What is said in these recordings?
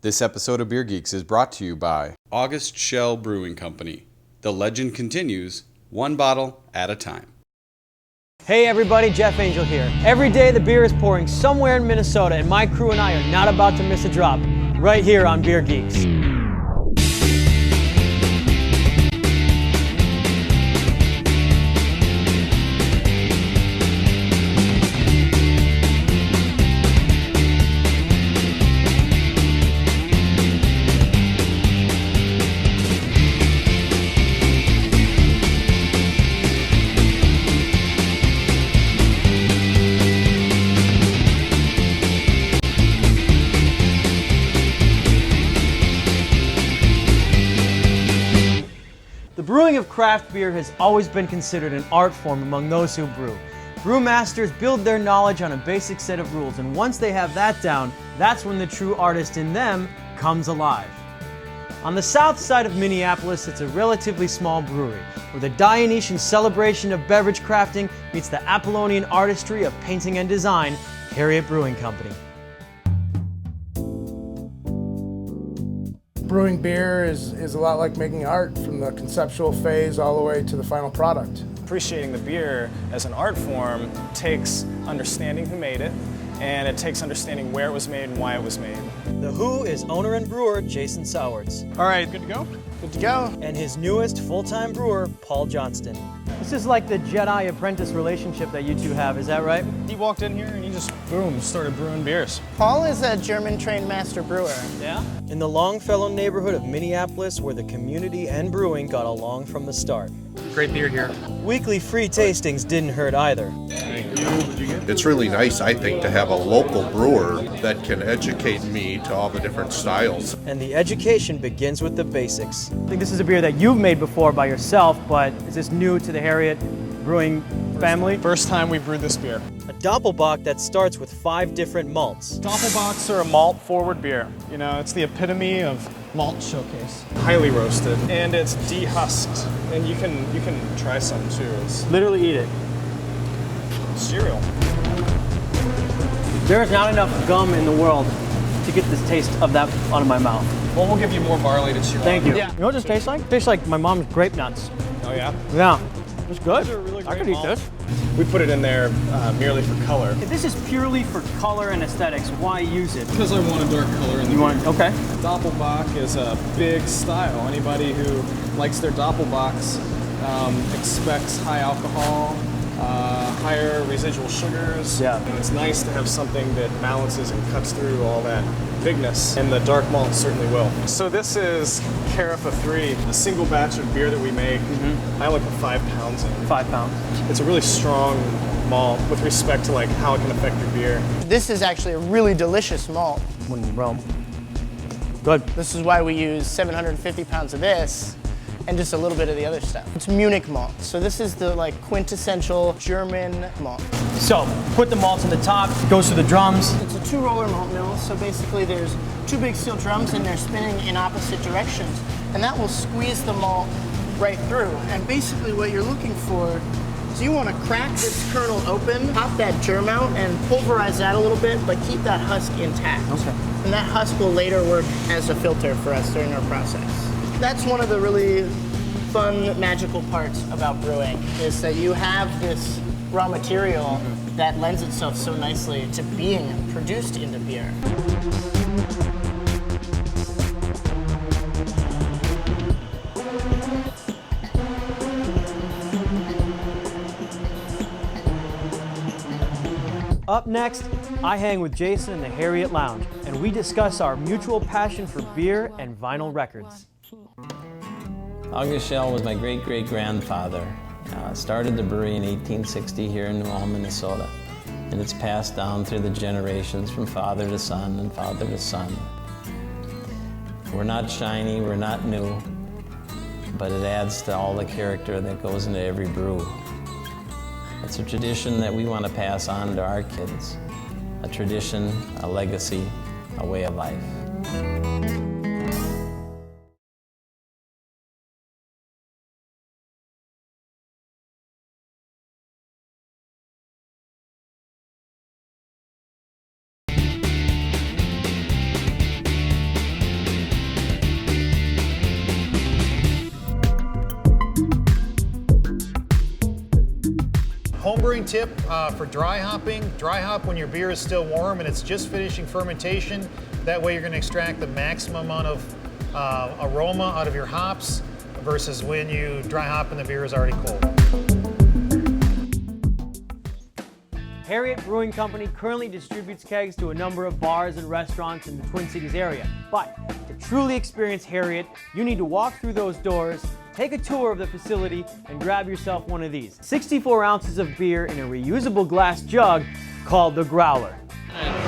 This episode of Beer Geeks is brought to you by August Shell Brewing Company. The legend continues, one bottle at a time. Hey everybody, Jeff Angel here. Every day the beer is pouring somewhere in Minnesota and my crew and I are not about to miss a drop. Right here on Beer Geeks. The brewing of craft beer has always been considered an art form among those who brew. Brewmasters build their knowledge on a basic set of rules, and once they have that down, that's when the true artist in them comes alive. On the south side of Minneapolis, it's a relatively small brewery, where the Dionysian celebration of beverage crafting meets the Apollonian artistry of painting and design, Harriet Brewing Company. Brewing beer is a lot like making art, from the conceptual phase all the way to the final product. Appreciating the beer as an art form takes understanding who made it, and it takes understanding where it was made and why it was made. The Who is owner and brewer Jason Sowards. All right, good to go? Good to go. And his newest full-time brewer, Paul Johnston. This is like the Jedi-apprentice relationship that you two have, is that right? He walked in here and he just, boom, started brewing beers. Paul is a German-trained master brewer. Yeah? In the Longfellow neighborhood of Minneapolis, where the community and brewing got along from the start. Great beer here. Weekly free tastings didn't hurt either. It's really nice, I think, to have a local brewer that can educate me to all the different styles. And the education begins with the basics. I think this is a beer that you've made before by yourself, but is this new to the Harriet Brewing family? First time we brewed this beer. A Doppelbock that starts with 5 different malts. Doppelbocks are a malt-forward beer. You know, it's the epitome of malt showcase. Highly roasted, and it's dehusked. And you can try some too. It's Literally eat it. cereal. There is not enough gum in the world to get this taste of that out of my mouth. Well, we'll give you more barley to chew on. Thank you. Yeah. You know what this tastes like? It tastes like my mom's grape nuts. Oh yeah? Yeah, it's good. These are really I great could eat malt. this. We put it in there merely for color. If this is purely for color and aesthetics, why use it? Because I want a dark color in the You want beer. okay. Doppelbock is a big style. Anybody who likes their Doppelbocks expects high alcohol, higher residual sugars. Yeah. And it's nice to have something that balances and cuts through all that bigness, and the dark malt certainly will. So this is Carafa 3, a single batch of beer that we make. I only put 5 pounds in. 5 pounds. It's a really strong malt with respect to like how it can affect your beer. This is actually a really delicious malt. When in Rome. Good. This is why we use 750 pounds of this and just a little bit of the other stuff. It's Munich malt. So this is the like quintessential German malt. So, put the malts on the top, goes through the drums. It's a 2-roller malt mill. So basically there's 2 big steel drums and they're spinning in opposite directions. And that will squeeze the malt right through. And basically what you're looking for is you want to crack this kernel open, pop that germ out, and pulverize that a little bit, but keep that husk intact. Okay. And that husk will later work as a filter for us during our process. That's one of the really fun, magical parts about brewing, is that you have this raw material that lends itself so nicely to being produced into beer. Up next, I hang with Jason in the Harriet Lounge, and we discuss our mutual passion for beer and vinyl records. August Shell was my great-great-grandfather. Started the brewery in 1860 here in New Ulm, Minnesota. And it's passed down through the generations from father to son and father to son. We're not shiny, we're not new, but it adds to all the character that goes into every brew. It's a tradition that we want to pass on to our kids. A tradition, a legacy, a way of life. brewing tip for dry hopping. Dry hop when your beer is still warm and it's just finishing fermentation. That way you're going to extract the maximum amount of aroma out of your hops versus when you dry hop and the beer is already cold. Harriet Brewing Company currently distributes kegs to a number of bars and restaurants in the Twin Cities area. But to truly experience Harriet, you need to walk through those doors, take a tour of the facility, and grab yourself one of these. 64 ounces of beer in a reusable glass jug called the Growler.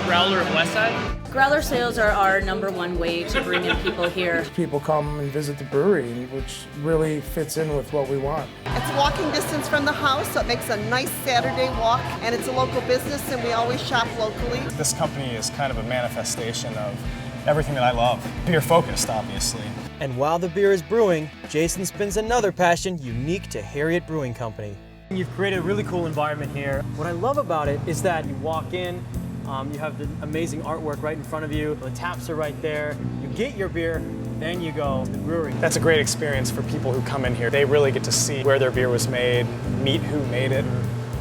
Growler of Westside? Growler sales are our #1 way to bring in people here. People come and visit the brewery, which really fits in with what we want. It's walking distance from the house, so it makes a nice Saturday walk, and it's a local business, and we always shop locally. This company is kind of a manifestation of everything that I love. Beer focused, obviously. And while the beer is brewing, Jason spins another passion unique to Harriet Brewing Company. You've created a really cool environment here. What I love about it is that you walk in, you have the amazing artwork right in front of you, the taps are right there, you get your beer, then you go to the brewery. That's a great experience for people who come in here. They really get to see where their beer was made, meet who made it,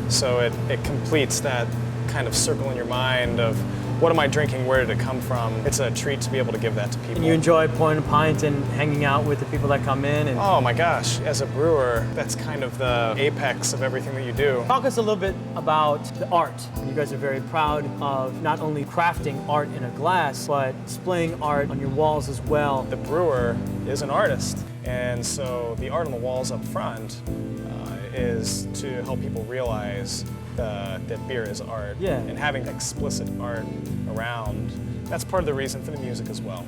so it completes that kind of circle in your mind of what am I drinking, where did it come from? It's a treat to be able to give that to people. And you enjoy pouring a pint and hanging out with the people that come in? And oh my gosh, as a brewer, that's kind of the apex of everything that you do. Talk us a little bit about the art. You guys are very proud of not only crafting art in a glass, but displaying art on your walls as well. The brewer is an artist, and so the art on the walls up front is to help people realize that beer is art, and having explicit art around, that's part of the reason for the music as well.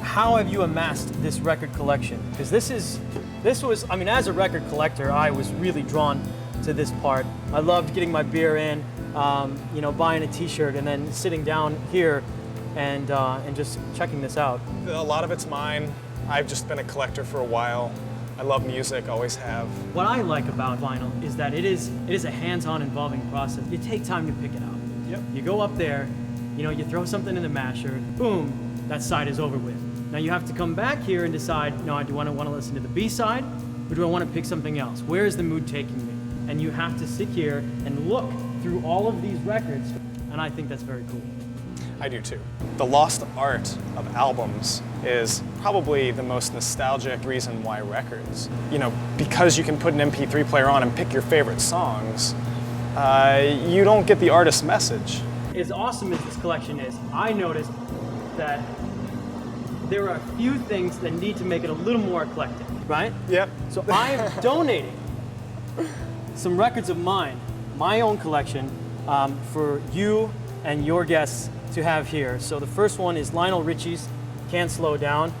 How have you amassed this record collection? Because this was, I mean, as a record collector, I was really drawn to this part. I loved getting my beer in, you know, buying a t-shirt and then sitting down here and just checking this out. A lot of it's mine. I've just been a collector for a while. I love music, always have. What I like about vinyl is that it is a hands-on involving process. You take time to pick it out. Yep. You go up there, you know, you throw something in the masher, boom, that side is over with. Now you have to come back here and decide, no, do I want to listen to the B-side, or do I want to pick something else? Where is the mood taking me? And you have to sit here and look through all of these records, and I think that's very cool. I do too. The lost art of albums is probably the most nostalgic reason why records. You know, because you can put an MP3 player on and pick your favorite songs, you don't get the artist's message. As awesome as this collection is, I noticed that there are a few things that need to make it a little more eclectic, right? Yep. So I have donated some records of mine, my own collection, for you and your guests to have here. So the first one is Lionel Richie's Can't Slow Down.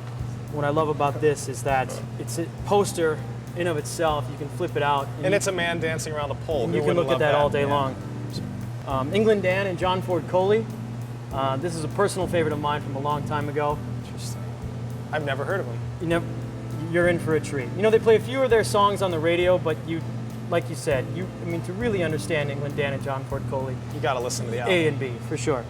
What I love about this is that it's a poster in of itself. You can flip it out. And it's a man dancing around a pole. And you can look at that all day long. England Dan and John Ford Coley. This is a personal favorite of mine from a long time ago. Interesting. I've never heard of them. You're in for a treat. You know, they play a few of their songs on the radio, but like you said, I mean, to really understand England Dan and John Ford Coley, you got to listen to the album. A and B, for sure.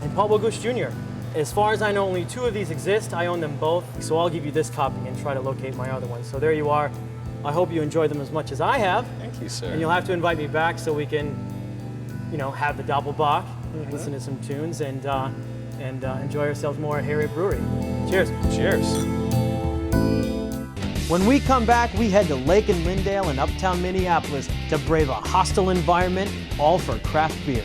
And Paul Bogusch Jr. As far as I know, only 2 of these exist. I own them both, so I'll give you this copy and try to locate my other ones. So there you are. I hope you enjoy them as much as I have. Thank you, sir. And you'll have to invite me back so we can, you know, have the Doppelbock, listen to some tunes, and enjoy ourselves more at Harriet Brewery. Cheers. Cheers. When we come back, we head to Lake and Lyndale in uptown Minneapolis to brave a hostile environment, all for craft beer.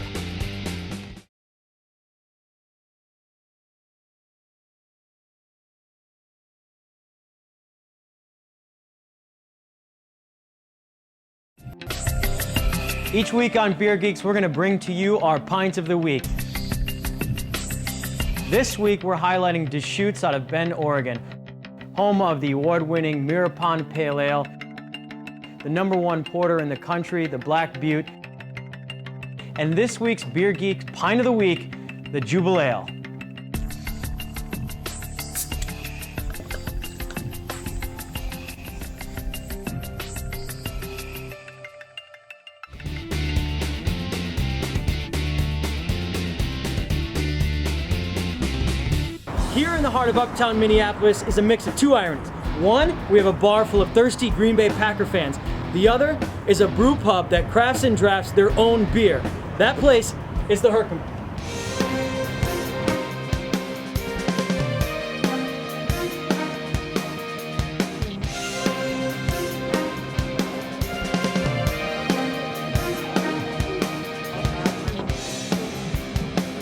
Each week on Beer Geeks, we're going to bring to you our Pint of the Week. This week, we're highlighting Deschutes out of Bend, Oregon, home of the award-winning Mirror Pond Pale Ale, the #1 porter in the country, the Black Butte, and this week's Beer Geeks Pint of the Week, the Jubile Ale. Here in the heart of uptown Minneapolis is a mix of 2 ironies. One, we have a bar full of thirsty Green Bay Packer fans The other is a brew pub that crafts and drafts their own beer. That place is the Herkimer.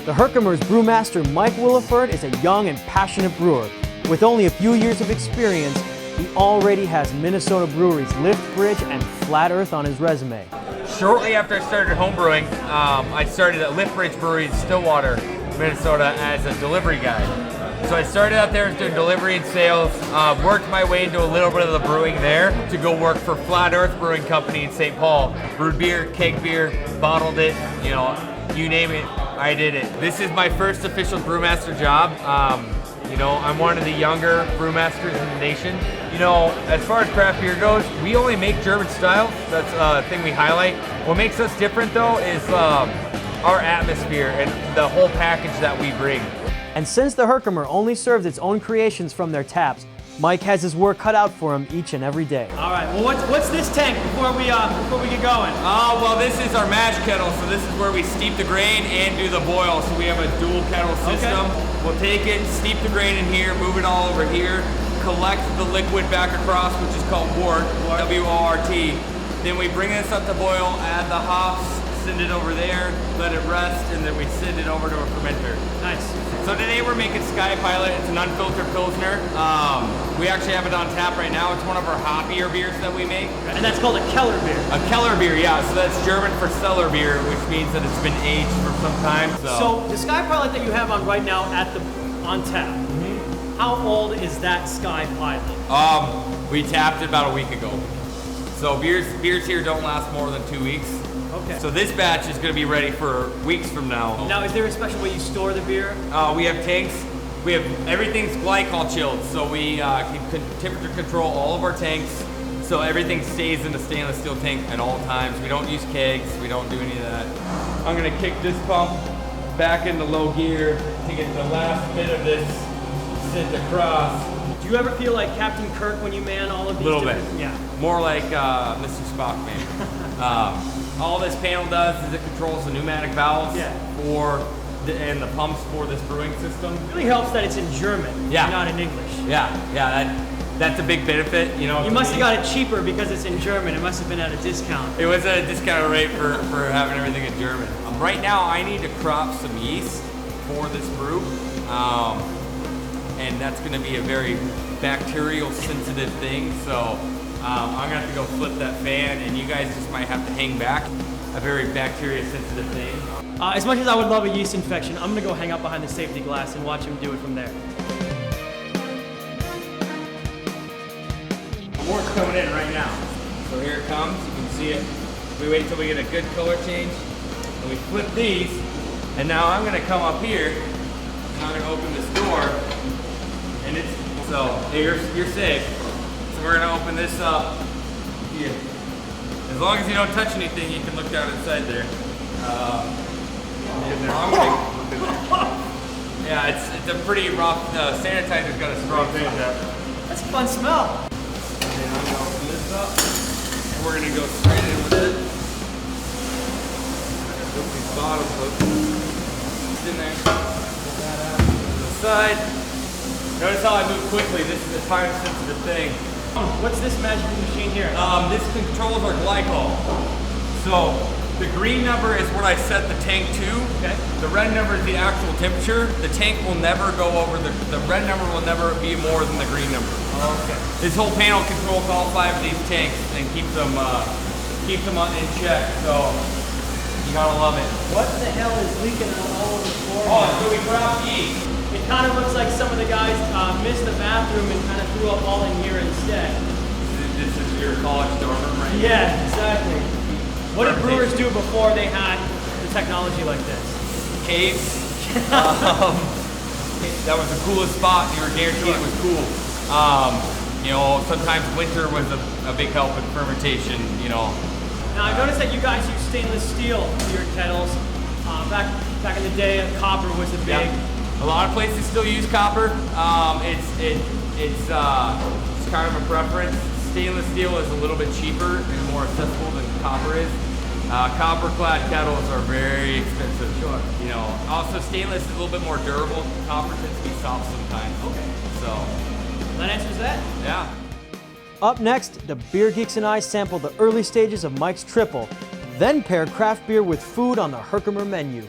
The Herkimer's brewmaster Mike Williford is a young and passionate brewer. With only a few years of experience, he already has Minnesota breweries Lift Bridge and Flat Earth on his resume. Shortly after I started homebrewing, I started at Lift Bridge Brewery in Stillwater, Minnesota as a delivery guy. So I started out there doing delivery and sales, worked my way into a little bit of the brewing there to go work for Flat Earth Brewing Company in St. Paul. Brewed beer, keg beer, bottled it, you know, you name it, I did it. This is my first official brewmaster job. You know, I'm one of the younger brewmasters in the nation. You know, as far as craft beer goes, we only make German styles. That's a thing we highlight. What makes us different though is our atmosphere and the whole package that we bring. And since the Herkimer only serves its own creations from their taps, Mike has his work cut out for him each and every day. All right, well what's this tank before we get going? Well this is our mash kettle, so this is where we steep the grain and do the boil. So we have a dual kettle system. Okay. We'll take it, steep the grain in here, move it all over here, collect the liquid back across, which is called wort, W-O-R-T. Then we bring this up to boil, add the hops, send it over there, let it rest, and then we send it over to a fermenter. Nice. So today we're making Sky Pilot. It's an unfiltered Pilsner. We actually have it on tap right now. It's one of our hoppier beers that we make. And that's called a Keller beer. A Keller beer, yeah. So that's German for cellar beer, which means that it's been aged for some time. So the Sky Pilot that you have on right now on tap, how old is that Sky Pilot? We tapped it about a week ago. So beers here don't last more than 2 weeks. Okay. So this batch is going to be ready for weeks from now. Now, is there a special way you store the beer? We have tanks. We have everything's glycol chilled, so we can temperature control all of our tanks, so everything stays in the stainless steel tank at all times. We don't use kegs. We don't do any of that. I'm going to kick this pump back into low gear to get the last bit of this sent across. Do you ever feel like Captain Kirk when you man all of these? A little bit. Yeah. More like Mr. Spock, man. All this panel does is it controls the pneumatic valves and the pumps for this brewing system. It really helps that it's in German, not in English. Yeah, that's a big benefit. You know, you must have got it cheaper because it's in German. It must have been at a discount. It was at a discounted rate for having everything in German. Right now, I need to crop some yeast for this brew, and that's going to be a very bacterial sensitive thing. So. I'm gonna have to go flip that fan, and you guys just might have to hang back. A very bacteria-sensitive thing. As much as I would love a yeast infection, I'm gonna go hang out behind the safety glass and watch him do it from there. More's coming in right now. So here it comes. You can see it. We wait till we get a good color change, and we flip these. And now I'm gonna come up here, and I'm gonna open this door, and you're safe. So we're gonna open this up here. As long as you don't touch anything, you can look down inside there. Yeah, it's a pretty rough. Sanitizer's got a strong taste. That's a fun smell. And then I'm gonna open this up, and we're gonna go straight in with it. Flip these bottoms open. It's in there. Pull that out to the side. Notice how I move quickly. This is a time-sensitive thing. What's this magic machine here? This controls our glycol. So the green number is what I set the tank to. Okay. The red number is the actual temperature. The tank will never go over the red number will never be more than the green number. Okay. This whole panel controls all 5 of these tanks and keeps them in check. So you gotta love it. What the hell is leaking all over the floor? So we crop yeast. It kind of looks like some of the guys missed the bathroom and kind of threw up all in here instead. This is your college dorm room right here? Yeah, exactly. What did brewers do before they had the technology like this? Caves. That was the coolest spot. You were guaranteed it was cool. You know, sometimes winter was a big help in fermentation, you know. Now I noticed that you guys use stainless steel for your kettles. Back in the day, copper was a big... Yeah. A lot of places still use copper. It's kind of a preference. stainless steel is a little bit cheaper and more accessible than copper is. Copper-clad kettles are very expensive. Sure. You know, also stainless is a little bit more durable. Copper tends to be soft sometimes. Okay. So that answers that. Yeah. Up next, the Beer Geeks and I sample the early stages of Mike's Triple, then pair craft beer with food on the Herkimer menu.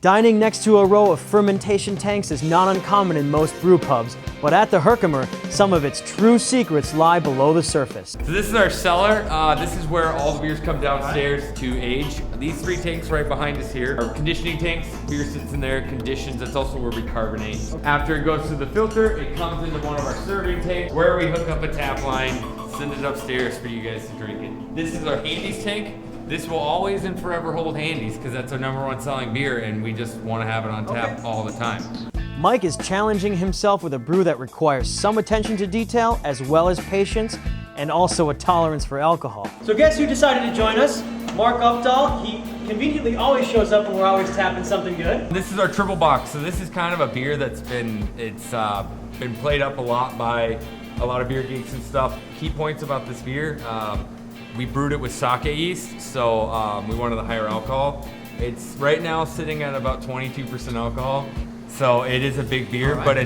Dining next to a row of fermentation tanks is not uncommon in most brew pubs, but at the Herkimer, some of its true secrets lie below the surface. So this is our cellar. This is where all the beers come downstairs to age. These 3 tanks right behind us here are conditioning tanks. Beer sits in there, conditions. That's also where we carbonate. After it goes through the filter, it comes into one of our serving tanks where we hook up a tap line, send it upstairs for you guys to drink it. This is our Handies tank. This will always and forever hold Handies because that's our #1 selling beer and we just want to have it on tap all the time. Mike is challenging himself with a brew that requires some attention to detail as well as patience and also a tolerance for alcohol. So guess who decided to join us? Mark Updahl. He conveniently always shows up when we're always tapping something good. This is our triple box. So this is kind of a beer that's been played up a lot by a lot of beer geeks and stuff. Key points about this beer. We brewed it with sake yeast, so we wanted the higher alcohol. It's right now sitting at about 22% alcohol, so it is a big beer, but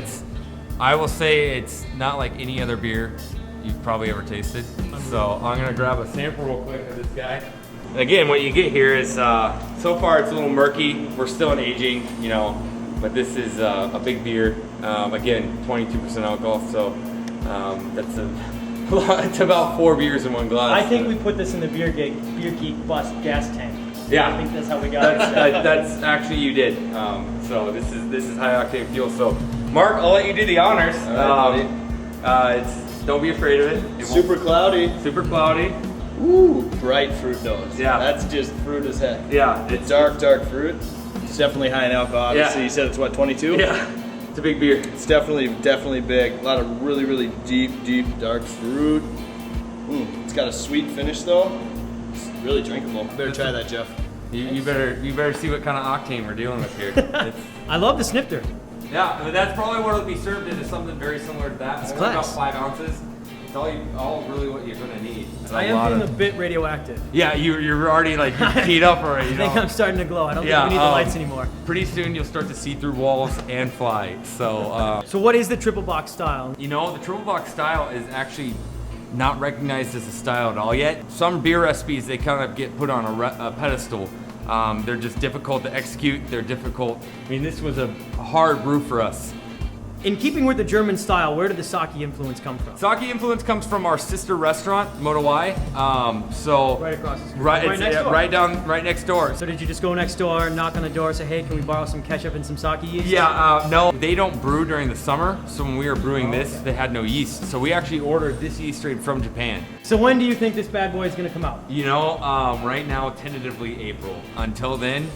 I will say it's not like any other beer you've probably ever tasted. So I'm gonna grab a sample real quick of this guy. Again, what you get here is, so far it's a little murky. We're still in aging, you know, but this is a big beer. Again, 22% alcohol, so that's it's about 4 beers in 1 glass. I think we put this in the Beer Geek bus gas tank. Yeah, I think that's how we got it. That's actually you did. So this is high octane fuel. So Mark, I'll let you do the honors. Don't be afraid of it. Super cloudy. Super cloudy. Ooh, bright fruit notes. Yeah, that's just fruit as heck. Yeah, it's dark fruit. It's definitely high in alcohol. Obviously, you said it's what, 22? Yeah. It's a big beer. It's definitely big. A lot of really deep, dark fruit. It's got a sweet finish though. It's really drinkable. Better try that, Jeff. You better see what kind of octane we're dealing with here. I love the snifter. Yeah, I mean, that's probably what it'll be served in, is something very similar to that. It's about class. 5 ounces. It's all really what you're gonna need. I am being a bit radioactive. Yeah, you're already like keyed up already. I think I'm starting to glow. I don't think we need the lights anymore. Pretty soon you'll start to see through walls and fly. So. So what is the triple box style? You know, the triple box style is actually not recognized as a style at all yet. Some beer recipes, they kind of get put on a pedestal. They're just difficult to execute. They're difficult. I mean, this was a hard brew for us. In keeping with the German style, where did the sake influence come from? Sake influence comes from our sister restaurant, Motowai. Right across the street. Right next door. So did you just go next door, knock on the door, say, hey, can we borrow some ketchup and some sake yeast? Yeah, no, they don't brew during the summer. So when we were brewing this, they had no yeast. So we actually ordered this yeast straight from Japan. So when do you think this bad boy is gonna come out? You know, right now, tentatively April. Until then,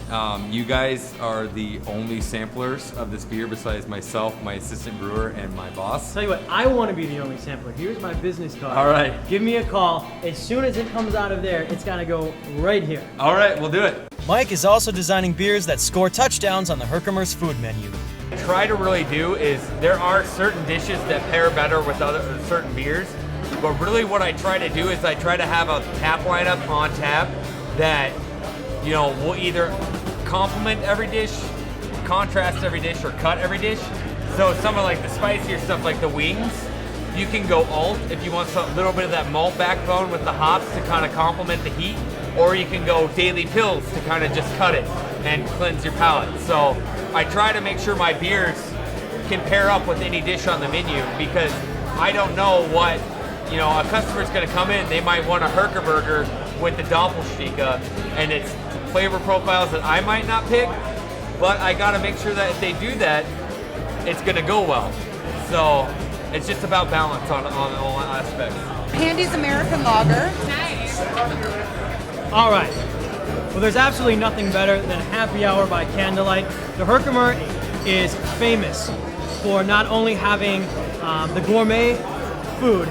you guys are the only samplers of this beer besides myself, my assistant brewer, and my boss. Tell you what, I want to be the only sampler. Here's my business card. All right. Give me a call. As soon as it comes out of there, it's gotta go right here. All right, we'll do it. Mike is also designing beers that score touchdowns on the Herkimer's food menu. What I try to really do is, there are certain dishes that pair better with certain beers, but really what I try to do is I try to have a tap lineup on tap that, you know, will either complement every dish, contrast every dish, or cut every dish. So some of like the spicier stuff like the wings, you can go alt if you want a little bit of that malt backbone with the hops to kind of complement the heat, or you can go daily pills to kind of just cut it and cleanse your palate. So I try to make sure my beers can pair up with any dish on the menu, because I don't know what, you know, a customer's gonna come in, they might want a Herkerburger with the Doppelstiege, and it's flavor profiles that I might not pick, but I gotta make sure that if they do that, it's gonna go well. So it's just about balance on all aspects. Handy's American Lager. Nice. All right. Well, there's absolutely nothing better than happy hour by candlelight. The Herkimer is famous for not only having the gourmet food,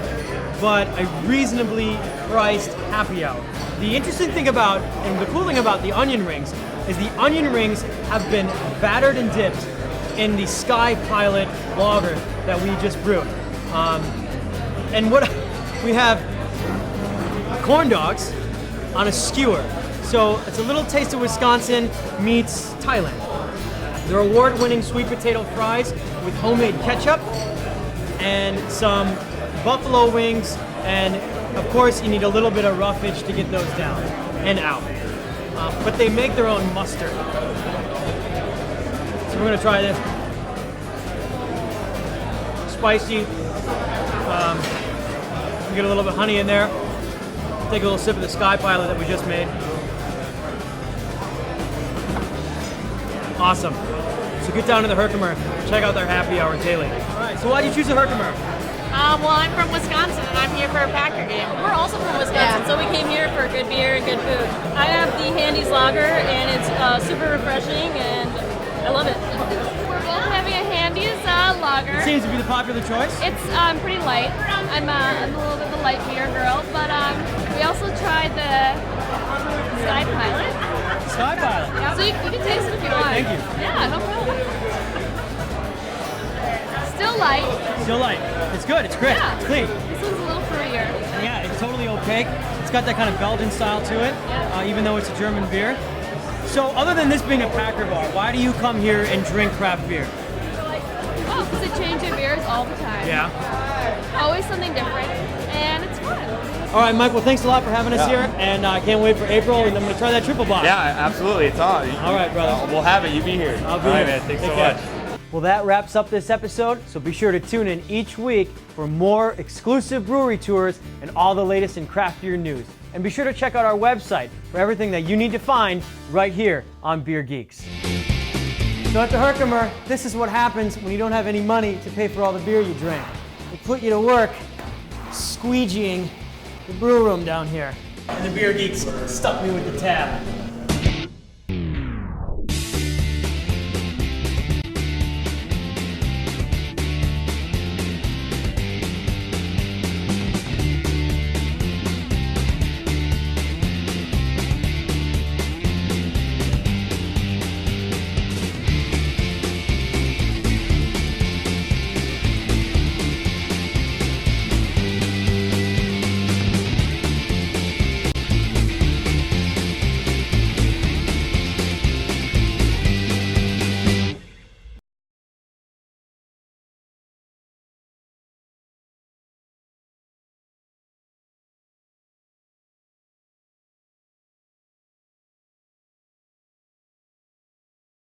but a reasonably priced happy hour. The interesting thing about, and the cool thing about the onion rings, is the onion rings have been battered and dipped in the Sky Pilot lager that we just brewed. And what we have corn dogs on a skewer. So it's a little taste of Wisconsin meets Thailand. They're award-winning sweet potato fries with homemade ketchup and some buffalo wings, and of course you need a little bit of roughage to get those down and out. But they make their own mustard. So we're gonna try this. Spicy. Get a little bit of honey in there. Take a little sip of the Sky Pilot that we just made. Awesome. So get down to the Herkimer, check out their happy hour daily. All right, so why did you choose the Herkimer? Well, I'm from Wisconsin and I'm here for a Packer game. We're also from Wisconsin, so we came here for good beer and good food. I have the Handy's Lager and it's super refreshing and I love it. We're both having a Handy's Lager. It seems to be the popular choice. It's pretty light. I'm a little bit of a light beer girl, but we also tried the Sky Pilot. Sky Pilot? Yeah, so you can taste it if you want. Thank you. Yeah, no problem. Still light. Still light. It's good, it's crisp, Yeah. it's clean. This one's a little fruitier. Yeah, it's totally opaque. It's got that kind of Belgian style to it, even though it's a German beer. So other than this being a Packer bar, why do you come here and drink craft beer? Oh, because they change their beers all the time. Yeah. Always something different, and it's fun. All right, Mike, well, thanks a lot for having us here, and I can't wait for April, and I'm going to try that triple box. Yeah, absolutely. It's on. All right, brother. We'll have it. You be here. I'll be All right, here. man. Thanks Take so care. much. Well, that wraps up this episode, so be sure to tune in each week for more exclusive brewery tours and all the latest in craft beer news. And be sure to check out our website for everything that you need to find right here on Beer Geeks. So at the Herkimer, this is what happens when you don't have any money to pay for all the beer you drink. They put you to work squeegeeing the brew room down here. And the Beer Geeks stuck me with the tab.